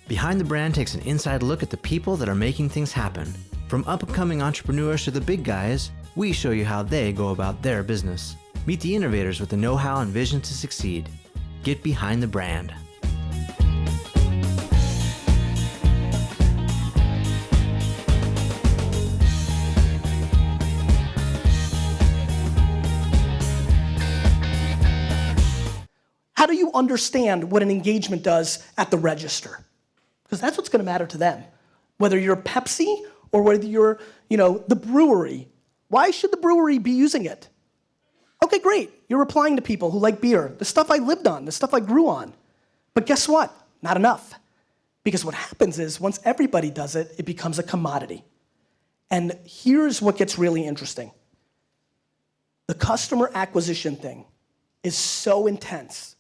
Behind the Brand takes an inside look at the people that are making things happen. From up-and-coming entrepreneurs to the big guys, we show you how they go about their business. Meet the innovators with the know-how and vision to succeed. Get behind the brand. How do you understand what an engagement does at the register? Because that's what's going to matter to them. Whether you're Pepsi or whether you're, the brewery. Why should the brewery be using it? Okay, great. You're replying to people who like beer, the stuff I lived on, the stuff I grew on. But guess what? Not enough. Because what happens is once everybody does it, it becomes a commodity. And here's what gets really interesting. The customer acquisition thing is so intense.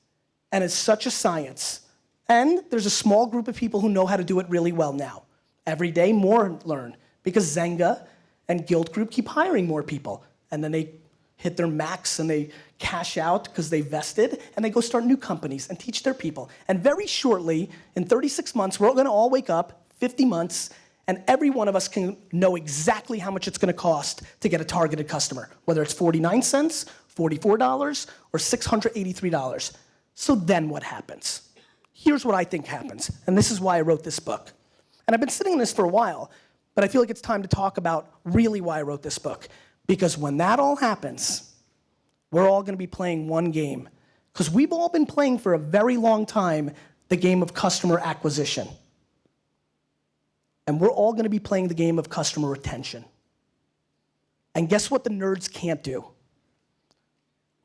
And it's such a science. And there's a small group of people who know how to do it really well now. Every day, more learn. Because Zynga and Guild Group keep hiring more people. And then they hit their max and they cash out because they vested. And they go start new companies and teach their people. And very shortly, in 36 months, we're going to all wake up, 50 months, and every one of us can know exactly how much it's going to cost to get a targeted customer. Whether it's 49 cents, $44, or $683. So then what happens? Here's what I think happens, and this is why I wrote this book. And I've been sitting on this for a while, but I feel like it's time to talk about really why I wrote this book. Because when that all happens, we're all gonna be playing one game. Because we've all been playing for a very long time the game of customer acquisition. And we're all gonna be playing the game of customer retention. And guess what the nerds can't do?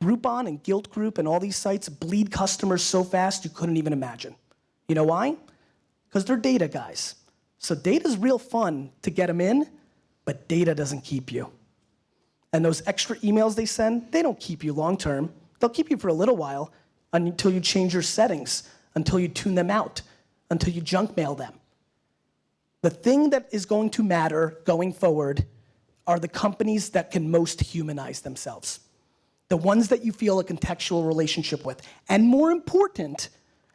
Groupon and Guild Group and all these sites bleed customers so fast you couldn't even imagine. You know why? Because they're data guys. So data's real fun to get them in, but data doesn't keep you. And those extra emails they send, they don't keep you long term. They'll keep you for a little while until you change your settings, until you tune them out, until you junk mail them. The thing that is going to matter going forward are the companies that can most humanize themselves. The ones that you feel a contextual relationship with. And more important,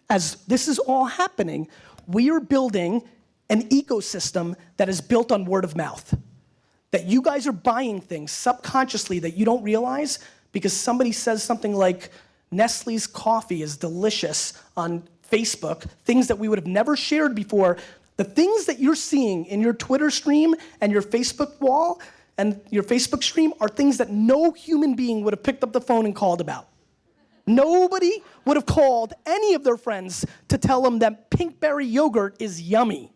as this is all happening, we are building an ecosystem that is built on word of mouth. That you guys are buying things subconsciously that you don't realize because somebody says something like, Nestle's coffee is delicious on Facebook, things that we would have never shared before. The things that you're seeing in your Twitter stream and your Facebook wall and your Facebook stream are things that no human being would have picked up the phone and called about. Nobody would have called any of their friends to tell them that pinkberry yogurt is yummy.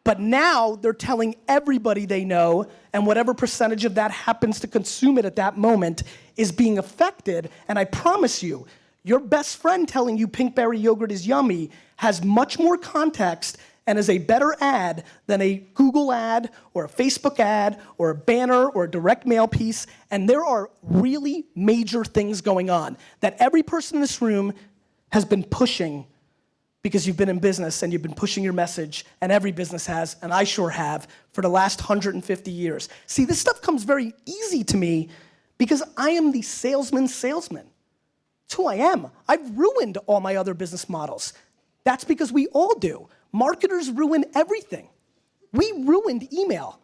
But now they're telling everybody they know, and whatever percentage of that happens to consume it at that moment is being affected. And I promise you, your best friend telling you pinkberry yogurt is yummy has much more context and is a better ad than a Google ad or a Facebook ad or a banner or a direct mail piece. And there are really major things going on that every person in this room has been pushing because you've been in business and you've been pushing your message, and every business has, and I sure have, for the last 150 years. See, this stuff comes very easy to me because I am the salesman's salesman. It's who I am. I've ruined all my other business models. That's because we all do. Marketers ruin everything. We ruined email.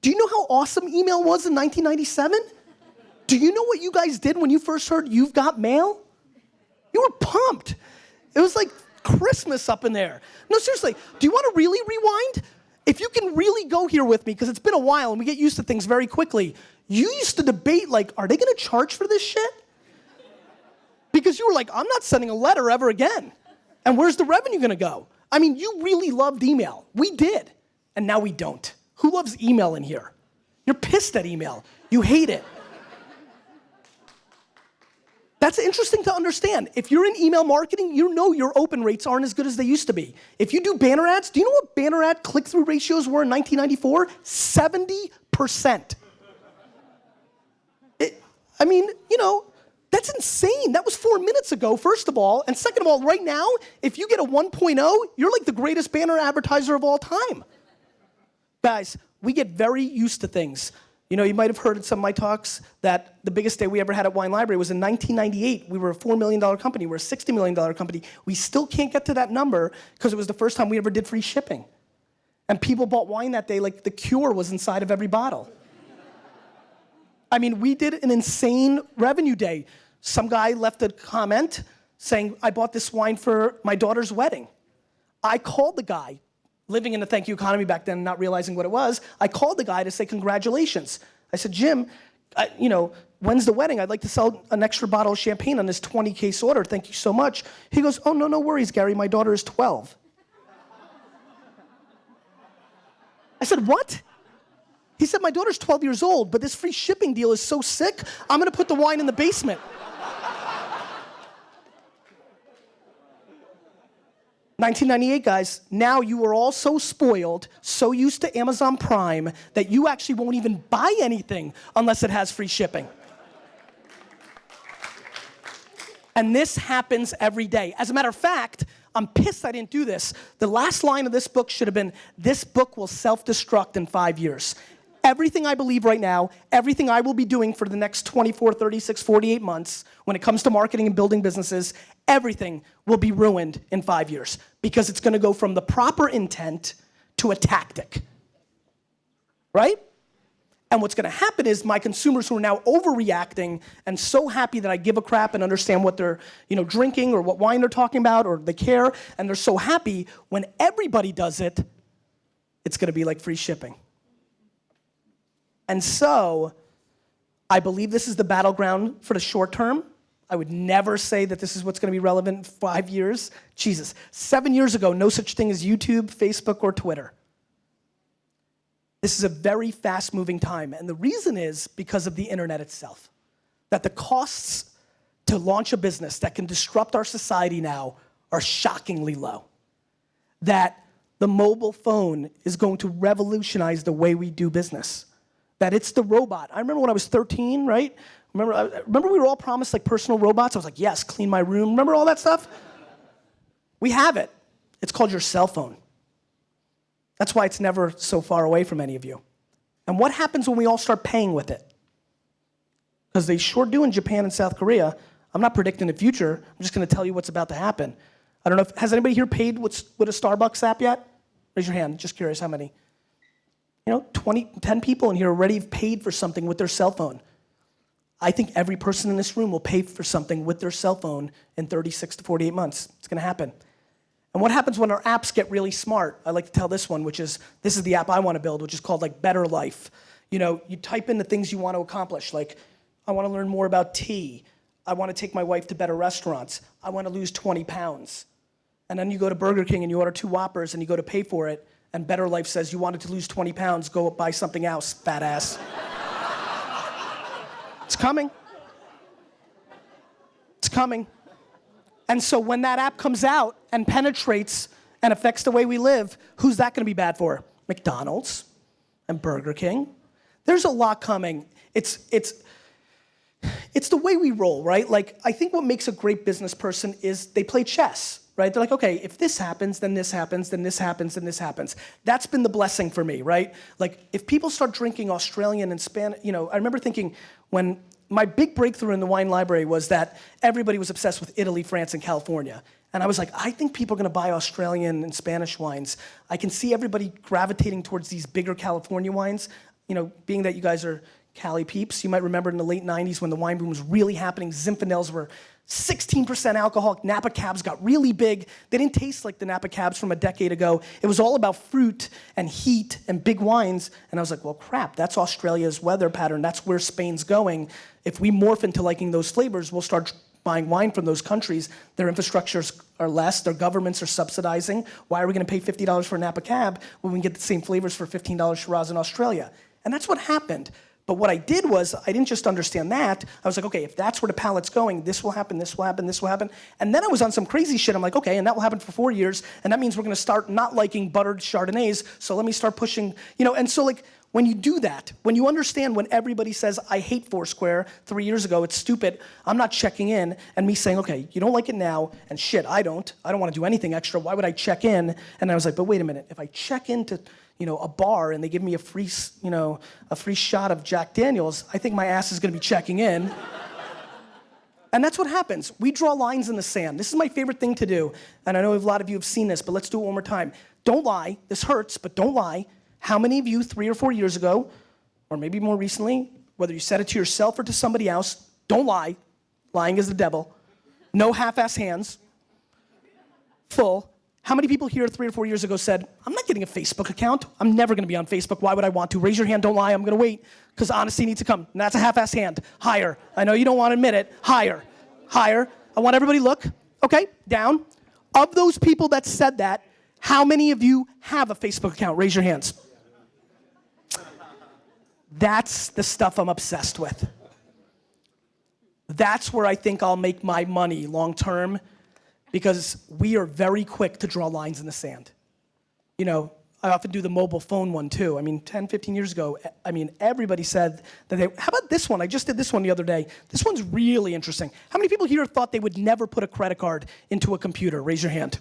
Do you know how awesome email was in 1997? Do you know what you guys did when you first heard you've got mail? You were pumped. It was like Christmas up in there. No, seriously, do you want to really rewind? If you can really go here with me, because it's been a while and we get used to things very quickly, you used to debate like, are they going to charge for this shit? Because you were like, I'm not sending a letter ever again. And where's the revenue going to go? I mean, you really loved email. We did. And now we don't. Who loves email in here? You're pissed at email. You hate it. That's interesting to understand. If you're in email marketing, you know your open rates aren't as good as they used to be. If you do banner ads, do you know what banner ad click-through ratios were in 1994? 70%. That's insane. That was 4 minutes ago, first of all. And second of all, right now, if you get a 1.0, you're like the greatest banner advertiser of all time. Guys, we get very used to things. You know, you might have heard in some of my talks that the biggest day we ever had at Wine Library was in 1998. We were a $4 million company. We're a $60 million company. We still can't get to that number because it was the first time we ever did free shipping. And people bought wine that day like the cure was inside of every bottle. I mean, we did an insane revenue day. Some guy left a comment saying, I bought this wine for my daughter's wedding. I called the guy, living in the thank you economy back then, not realizing what it was. I called the guy to say congratulations. I said, Jim, when's the wedding? I'd like to sell an extra bottle of champagne on this 20 case order. Thank you so much. He goes, oh, no worries, Gary. My daughter is 12. I said, what? He said, my daughter's 12 years old, but this free shipping deal is so sick, I'm gonna put the wine in the basement. 1998, guys, now you are all so spoiled, so used to Amazon Prime, that you actually won't even buy anything unless it has free shipping. And this happens every day. As a matter of fact, I'm pissed I didn't do this. The last line of this book should have been, this book will self-destruct in 5 years. Everything I believe right now, everything I will be doing for the next 24, 36, 48 months, when it comes to marketing and building businesses, everything will be ruined in 5 years because it's gonna go from the proper intent to a tactic, right? And what's gonna happen is my consumers who are now overreacting and so happy that I give a crap and understand what they're drinking or what wine they're talking about or they care, and they're so happy, when everybody does it, it's gonna be like free shipping. And so, I believe this is the battleground for the short term. I would never say that this is what's gonna be relevant in 5 years. Jesus, 7 years ago, no such thing as YouTube, Facebook, or Twitter. This is a very fast-moving time, and the reason is because of the internet itself. That the costs to launch a business that can disrupt our society now are shockingly low. That the mobile phone is going to revolutionize the way we do business. That it's the robot. I remember when I was 13, right? Remember we were all promised like personal robots? I was like, yes, clean my room. Remember all that stuff? We have it. It's called your cell phone. That's why it's never so far away from any of you. And what happens when we all start paying with it? Because they sure do in Japan and South Korea. I'm not predicting the future. I'm just gonna tell you what's about to happen. I don't know, has anybody here paid with a Starbucks app yet? Raise your hand, just curious how many. 10 people in here already have paid for something with their cell phone. I think every person in this room will pay for something with their cell phone in 36 to 48 months. It's gonna happen. And what happens when our apps get really smart? I like to tell this one, this is the app I wanna build, which is called like Better Life. You type in the things you want to accomplish, like I wanna learn more about tea. I wanna take my wife to better restaurants. I wanna lose 20 pounds. And then you go to Burger King and you order 2 Whoppers and you go to pay for it, and Better Life says, you wanted to lose 20 pounds, go buy something else, fat ass. It's coming. It's coming. And so when that app comes out and penetrates and affects the way we live, who's that gonna be bad for? McDonald's and Burger King. There's a lot coming. It's the way we roll, right? Like, I think what makes a great business person is they play chess. Right? They're like, okay, if this happens, then this happens, then this happens, then this happens. That's been the blessing for me, right? Like, if people start drinking Australian and Spanish, I remember thinking when my big breakthrough in the wine library was that everybody was obsessed with Italy, France, and California. And I was like, I think people are gonna buy Australian and Spanish wines. I can see everybody gravitating towards these bigger California wines. Being that you guys are Cali peeps, you might remember in the late 90s when the wine boom was really happening, Zinfandels were 16% alcoholic, Napa Cabs got really big. They didn't taste like the Napa Cabs from a decade ago. It was all about fruit and heat and big wines. And I was like, well, crap, that's Australia's weather pattern. That's where Spain's going. If we morph into liking those flavors, we'll start buying wine from those countries. Their infrastructures are less, their governments are subsidizing. Why are we gonna pay $50 for a Napa Cab when we can get the same flavors for $15 Shiraz in Australia? And that's what happened. But what I did was, I didn't just understand that. I was like, okay, if that's where the palette's going, this will happen, this will happen, this will happen. And then I was on some crazy shit. I'm like, okay, and that will happen for 4 years, and that means we're gonna start not liking buttered Chardonnays, so let me start pushing, and so like, when you do that, when you understand when everybody says, I hate Foursquare 3 years ago, it's stupid, I'm not checking in, and me saying, okay, you don't like it now, and shit, I don't want to do anything extra, why would I check in? And I was like, but wait a minute, if I check into a bar and they give me a free shot of Jack Daniels, I think my ass is gonna be checking in. And that's what happens. We draw lines in the sand. This is my favorite thing to do, and I know a lot of you have seen this, but let's do it one more time. Don't lie, this hurts, but don't lie. How many of you 3 or 4 years ago, or maybe more recently, whether you said it to yourself or to somebody else, don't lie. Lying is the devil. No half-ass hands. Full. How many people here 3 or 4 years ago said, I'm not getting a Facebook account. I'm never gonna be on Facebook. Why would I want to? Raise your hand, don't lie. I'm gonna wait, because honesty needs to come. And that's a half-ass hand. Higher. I know you don't want to admit it. Higher. Higher. I want everybody to look. Okay, down. Of those people that said that, how many of you have a Facebook account? Raise your hands. That's the stuff I'm obsessed with. That's where I think I'll make my money long term, because we are very quick to draw lines in the sand. I often do the mobile phone one too. 10, 15 years ago, everybody said that how about this one? I just did this one the other day. This one's really interesting. How many people here thought they would never put a credit card into a computer? Raise your hand.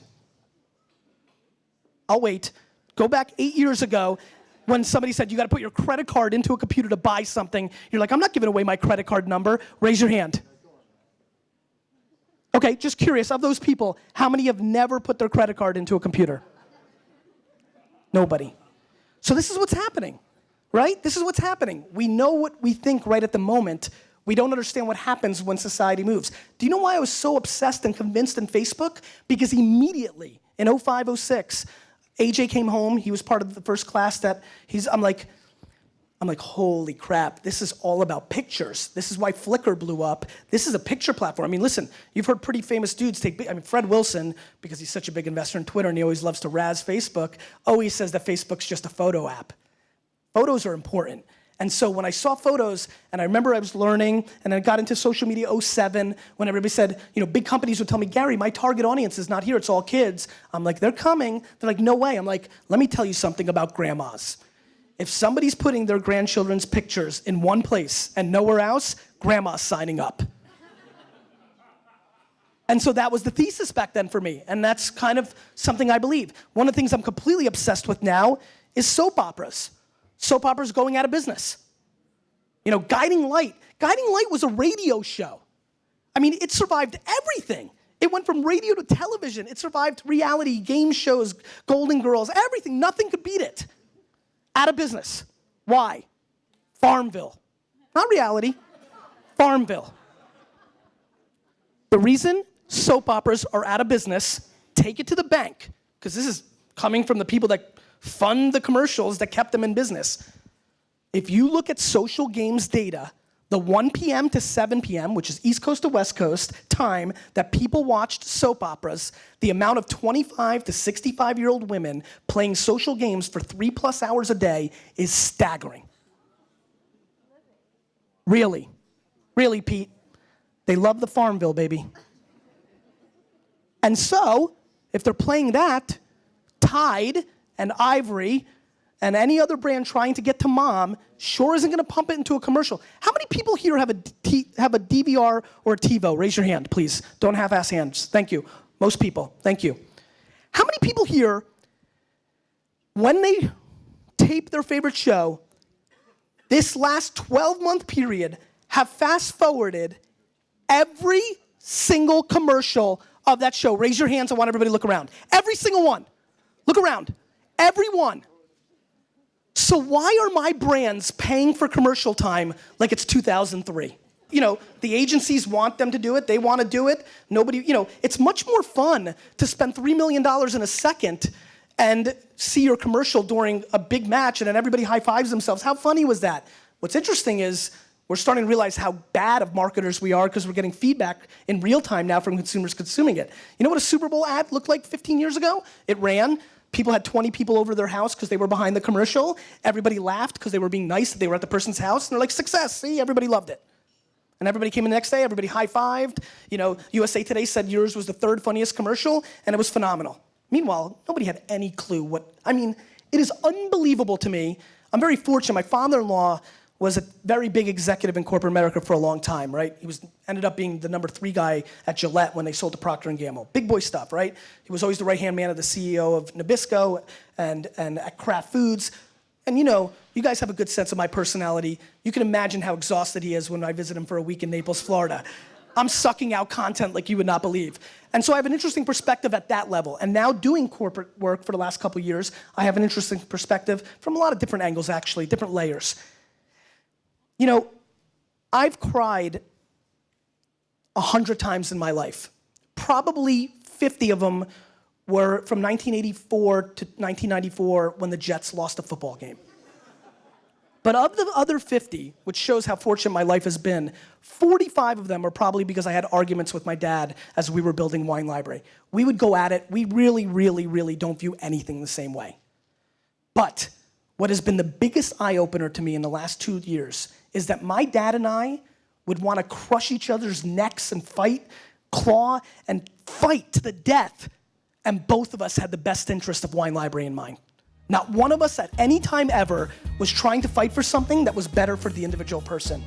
I'll wait. Go back 8 years ago when somebody said you gotta put your credit card into a computer to buy something. You're like, I'm not giving away my credit card number. Raise your hand. Okay, just curious, of those people, how many have never put their credit card into a computer? Nobody. So this is what's happening, right? This is what's happening. We know what we think right at the moment. We don't understand what happens when society moves. Do you know why I was so obsessed and convinced in Facebook? Because immediately, in 05, 06, AJ came home, he was part of the first class that I'm like, holy crap, this is all about pictures. This is why Flickr blew up. This is a picture platform. Listen, you've heard pretty famous dudes Fred Wilson, because he's such a big investor in Twitter and he always loves to razz Facebook, always says that Facebook's just a photo app. Photos are important. And so when I saw photos, and I remember I was learning, and I got into social media 07, when everybody said, big companies would tell me, Gary, my target audience is not here, it's all kids. I'm like, they're coming. They're like, no way. I'm like, let me tell you something about grandmas. If somebody's putting their grandchildren's pictures in one place and nowhere else, grandma's signing up. And so that was the thesis back then for me, and that's kind of something I believe. One of the things I'm completely obsessed with now is soap operas. Soap operas going out of business. Guiding Light. Guiding Light was a radio show. It survived everything. It went from radio to television. It survived reality, game shows, Golden Girls, everything. Nothing could beat it. Out of business. Why? Farmville. Not reality. Farmville. The reason soap operas are out of business, take it to the bank, because this is coming from the people that fund the commercials that kept them in business. If you look at social games data, the 1 p.m. to 7 p.m., which is East Coast to West Coast time that people watched soap operas, the amount of 25 to 65-year-old women playing social games for 3+ hours a day is staggering. Really, Pete. They love the Farmville, baby. And so, if they're playing that, Tide and Ivory and any other brand trying to get to mom sure isn't gonna pump it into a commercial. How many people here have a DVR or a TiVo? Raise your hand, please. Don't half-ass hands. Thank you. Most people, thank you. How many people here, when they tape their favorite show, this last 12-month period, have fast-forwarded every single commercial of that show? Raise your hands, I want everybody to look around. Every single one. Look around. Every one. So why are my brands paying for commercial time like it's 2003? The agencies want them to do it. They want to do it. Nobody, it's much more fun to spend $3 million in a second and see your commercial during a big match and then everybody high-fives themselves. How funny was that? What's interesting is we're starting to realize how bad of marketers we are because we're getting feedback in real time now from consumers consuming it. You know what a Super Bowl ad looked like 15 years ago? It ran. People had 20 people over their house because they were behind the commercial. Everybody laughed because they were being nice that they were at the person's house. And they're like, success, see, everybody loved it. And everybody came in the next day, everybody high-fived. USA Today said yours was the 3rd funniest commercial, and it was phenomenal. Meanwhile, nobody had any clue it is unbelievable to me. I'm very fortunate. My father-in-law was a very big executive in corporate America for a long time, right? He ended up being the number 3 guy at Gillette when they sold to Procter & Gamble. Big boy stuff, right? He was always the right-hand man of the CEO of Nabisco and at Kraft Foods. And you guys have a good sense of my personality. You can imagine how exhausted he is when I visit him for a week in Naples, Florida. I'm sucking out content like you would not believe. And so I have an interesting perspective at that level. And now doing corporate work for the last couple of years, I have an interesting perspective from a lot of different angles, actually, different layers. I've cried 100 times in my life. Probably 50 of them were from 1984 to 1994 when the Jets lost a football game. But of the other 50, which shows how fortunate my life has been, 45 of them are probably because I had arguments with my dad as we were building Wine Library. We would go at it. We really, really, really don't view anything the same way. But what has been the biggest eye-opener to me in the last 2 years is that my dad and I would want to crush each other's necks and fight, claw, and fight to the death. And both of us had the best interest of Wine Library in mind. Not one of us at any time ever was trying to fight for something that was better for the individual person.